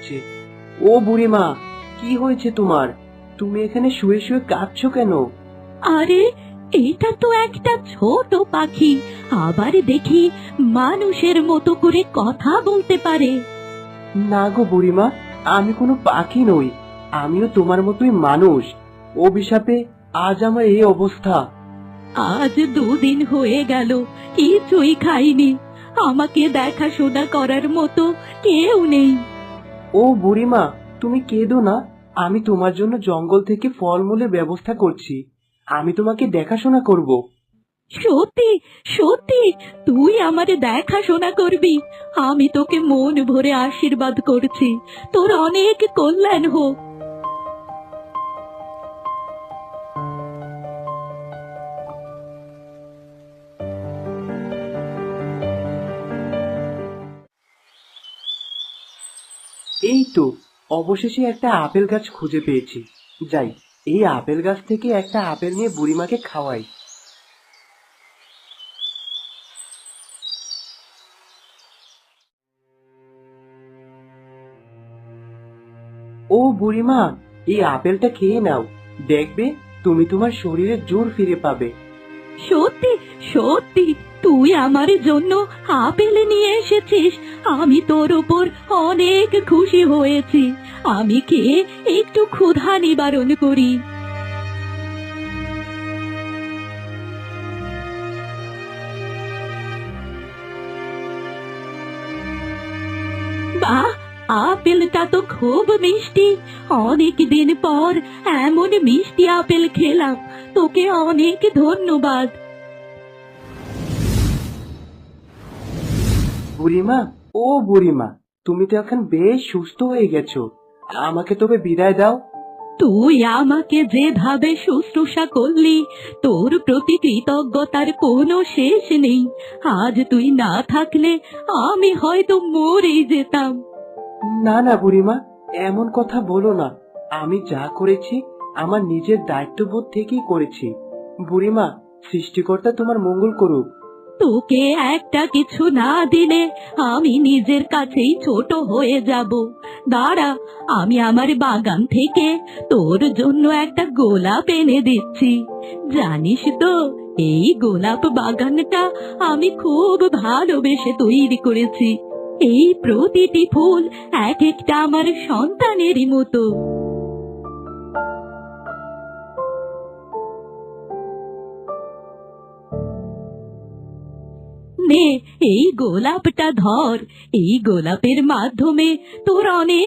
হচ্ছে। ও বুড়িমা, কি হয়েছে তোমার? তুমি এখানে শুয়ে শুয়ে কাঁদছো কেন? আরে, এটা তো একটা ছোট পাখি, আবার দেখি মানুষের মতো করে কথা বলতে পারে। না গো বুড়িমা, আমি কোনো পাখি নই, আমিও তোমার মতোই মানুষ। অভিশাপে আজ আমার এই অবস্থা। আজ 2 দিন হয়ে গেল, কিছুই খাইনি। আমাকে দেখাশোনা করার মতো কেউ নেই। ও বুড়িমা, তুমি কেঁদো না, আমি তোমার জন্য জঙ্গল থেকে ফলমূলের ব্যবস্থা করছি। আমি তোমাকে দেখাশোনা করব। সত্যি সত্যি তুই আমারে দেখাশোনা করবি? আমি তোকে মন ভরে আশীর্বাদ করছি, তোর অনেক কল্যাণ হোক। এই তো, অবশেষে একটা আপেল গাছ খুঁজে পেয়েছি। যাই, এই আপেল গাছ থেকে একটা আপেল নিয়ে বুড়িমাকে খাওয়াই। ও বুড়িমা, এই আপেলটা খেয়ে নাও, দেখবে তুমি তোমার শরীরে জোর ফিরে পাবে। সত্যি সত্যি তুই আমার জন্য আপেল নিয়ে এসেছিস, আমি তোর উপর অনেক খুশি হয়েছি। আমি খেয়ে একটু ক্ষুধা নিবারণ করি। বাহ, আপেলটা তো খুব মিষ্টি। অনেক দিন পর এমন মিষ্টি আপেল খেলাম, তোকে অনেক ধন্যবাদ। বুড়িমা, ও বুড়িমা, তুমি তো এখন বেশ সুস্থ হয়ে গেছো, আমাকে তবে বিদায় দাও। তুই আমাকে যেভাবে শুশ্রূষা করলি, তোর প্রতি কৃতজ্ঞতার কোনো শেষ নেই। আজ তুই না থাকলে আমি হয়তো মরেই যেতাম। না না বুড়িমা, এমন কথা বলো না। আমি যা করেছি আমার নিজের দায়িত্ববোধ থেকেই করেছি। বুড়িমা, সৃষ্টিকর্তা তোমার মঙ্গল করুক। তোকে একটা কিছু না দিলে আমি নিজের কাছেই ছোট হয়ে যাব। দাঁড়া, আমি আমার বাগান থেকে তোর জন্য একটা গোলাপ এনে দিচ্ছি। জানিস তো, এই গোলাপ বাগানটা আমি খুব ভালোবেসে তৈরি করেছি। এই প্রতিটি ফুল এক একটা আমার সন্তানেরই মতো। নে, এই গোলাপটা ধর। এই গোলাপের মাধ্যমে তোর অনেক